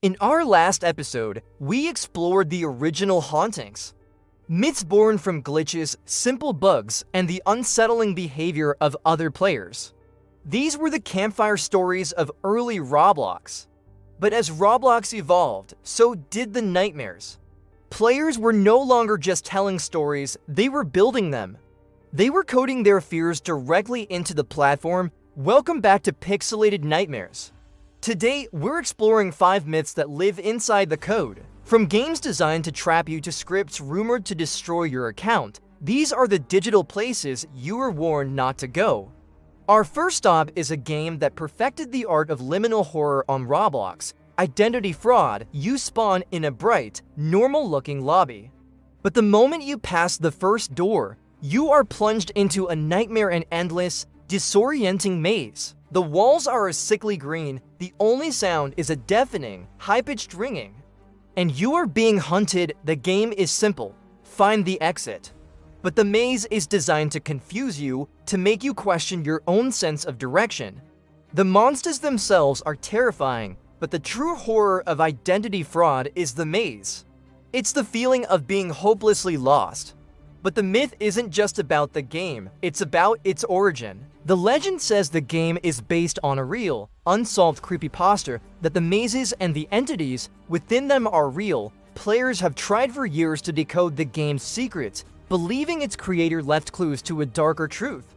In our last episode, we explored the original hauntings. Myths born from glitches, simple bugs, and the unsettling behavior of other players. These were the campfire stories of early Roblox. But as Roblox evolved, so did the nightmares. Players were no longer just telling stories, they were building them. They were coding their fears directly into the platform. Welcome back to Pixelated Nightmares. Today, we're exploring 5 myths that live inside the code. From games designed to trap you to scripts rumored to destroy your account, these are the digital places you were warned not to go. Our first stop is a game that perfected the art of liminal horror on Roblox, Identity Fraud. You spawn in a bright, normal-looking lobby. But the moment you pass the first door, you are plunged into a nightmare and endless, disorienting maze. The walls are a sickly green, the only sound is a deafening, high-pitched ringing. And you are being hunted. The game is simple: find the exit. But the maze is designed to confuse you, to make you question your own sense of direction. The monsters themselves are terrifying, but the true horror of Identity Fraud is the maze. It's the feeling of being hopelessly lost. But the myth isn't just about the game, it's about its origin. The legend says the game is based on a real, unsolved creepypasta, that the mazes and the entities within them are real. Players have tried for years to decode the game's secrets, believing its creator left clues to a darker truth.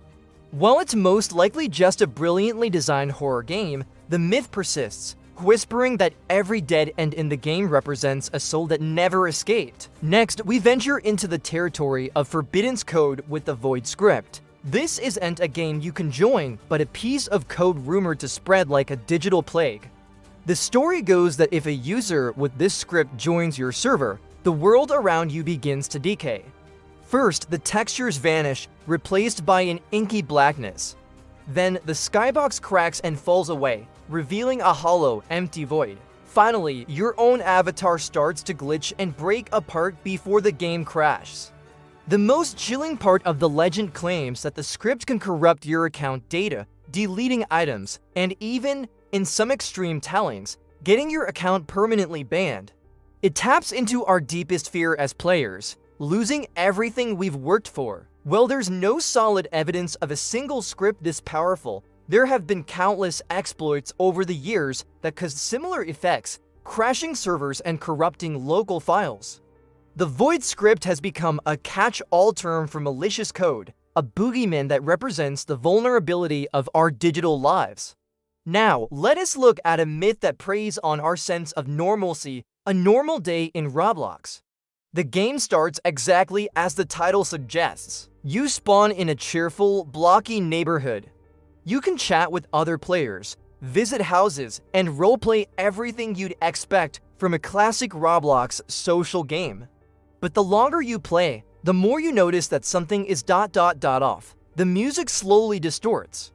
While it's most likely just a brilliantly designed horror game, the myth persists, whispering that every dead end in the game represents a soul that never escaped. Next, we venture into the territory of Forbidden's code with the Void script. This isn't a game you can join, but a piece of code rumored to spread like a digital plague. The story goes that if a user with this script joins your server, the world around you begins to decay. First, the textures vanish, replaced by an inky blackness. Then, the skybox cracks and falls away, revealing a hollow, empty void. Finally, your own avatar starts to glitch and break apart before the game crashes. The most chilling part of the legend claims that the script can corrupt your account data, deleting items, and even, in some extreme tellings, getting your account permanently banned. It taps into our deepest fear as players: losing everything we've worked for. While there's no solid evidence of a single script this powerful, there have been countless exploits over the years that caused similar effects, crashing servers and corrupting local files. The Void script has become a catch-all term for malicious code, a boogeyman that represents the vulnerability of our digital lives. Now, let us look at a myth that preys on our sense of normalcy: a normal day in Roblox. The game starts exactly as the title suggests. You spawn in a cheerful, blocky neighborhood. You can chat with other players, visit houses, and roleplay everything you'd expect from a classic Roblox social game. But the longer you play, the more you notice that something is off. The music slowly distorts.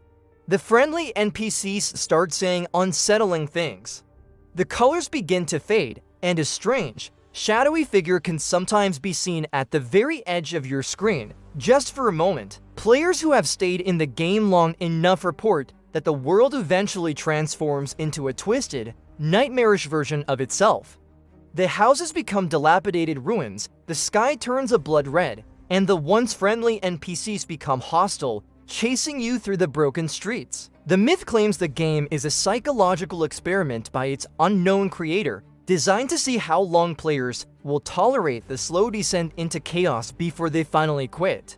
The friendly NPCs start saying unsettling things. The colors begin to fade, and a strange, shadowy figure can sometimes be seen at the very edge of your screen, just for a moment. Players who have stayed in the game long enough report that the world eventually transforms into a twisted, nightmarish version of itself. The houses become dilapidated ruins, the sky turns a blood red, and the once friendly NPCs become hostile, chasing you through the broken streets. The myth claims the game is a psychological experiment by its unknown creator, designed to see how long players will tolerate the slow descent into chaos before they finally quit.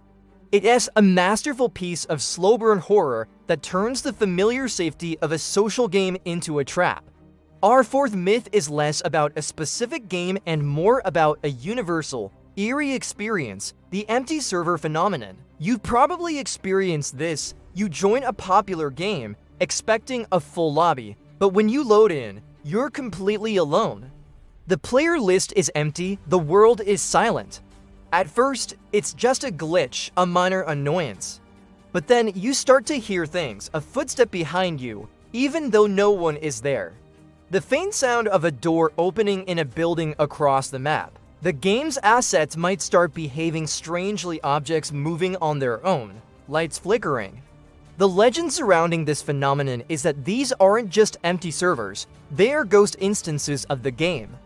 It is a masterful piece of slow burn horror that turns the familiar safety of a social game into a trap. Our fourth myth is less about a specific game and more about a universal, eerie experience: the empty server phenomenon. You've probably experienced this. You join a popular game, expecting a full lobby, but when you load in, you're completely alone. The player list is empty, the world is silent. At first, it's just a glitch, a minor annoyance. But then you start to hear things, a footstep behind you, even though no one is there. The faint sound of a door opening in a building across the map. The game's assets might start behaving strangely, objects moving on their own, lights flickering. The legend surrounding this phenomenon is that these aren't just empty servers, they are ghost instances of the game.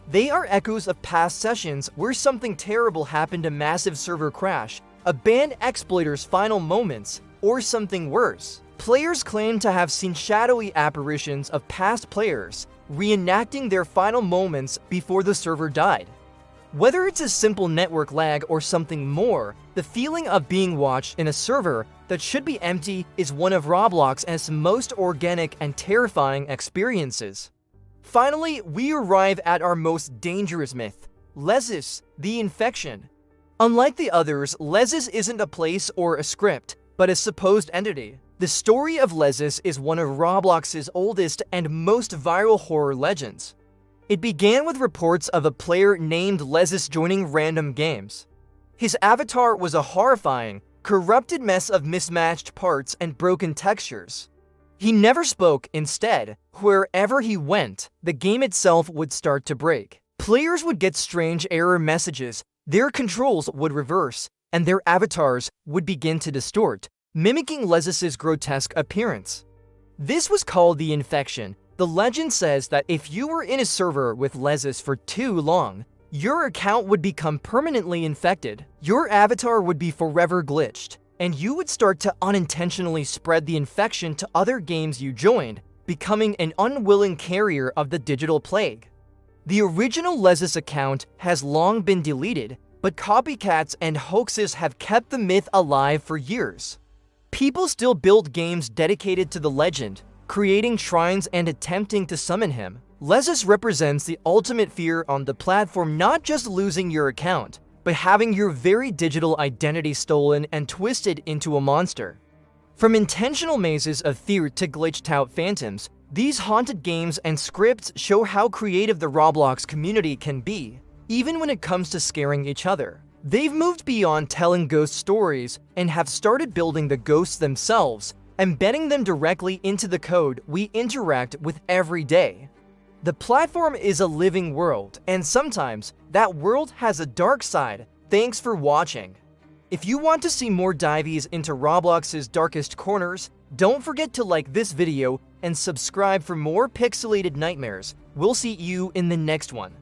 They are echoes of past sessions where something terrible happened, a massive server crash, a banned exploiter's final moments, or something worse. Players claim to have seen shadowy apparitions of past players, reenacting their final moments before the server died. Whether it's a simple network lag or something more, the feeling of being watched in a server that should be empty is one of Roblox's most organic and terrifying experiences. Finally, we arrive at our most dangerous myth, Lezus, the infection. Unlike the others, Lezus isn't a place or a script, but a supposed entity. The story of Lezus is one of Roblox's oldest and most viral horror legends. It began with reports of a player named Lezus joining random games. His avatar was a horrifying, corrupted mess of mismatched parts and broken textures. He never spoke. Instead, wherever he went, the game itself would start to break. Players would get strange error messages, their controls would reverse, and their avatars would begin to distort, mimicking Lezus's grotesque appearance. This was called the infection. The legend says that if you were in a server with Lezus for too long, your account would become permanently infected, your avatar would be forever glitched, and you would start to unintentionally spread the infection to other games you joined, becoming an unwilling carrier of the digital plague. The original Lezus account has long been deleted, but copycats and hoaxes have kept the myth alive for years. People still build games dedicated to the legend, creating shrines and attempting to summon him. Lezus represents the ultimate fear on the platform, not just losing your account, but having your very digital identity stolen and twisted into a monster. From intentional mazes of fear to glitched-out phantoms, these haunted games and scripts show how creative the Roblox community can be, even when it comes to scaring each other. They've moved beyond telling ghost stories and have started building the ghosts themselves, embedding them directly into the code we interact with every day. The platform is a living world, and sometimes that world has a dark side. Thanks for watching. If you want to see more dives into Roblox's darkest corners, don't forget to like this video and subscribe for more Pixelated Nightmares. We'll see you in the next one.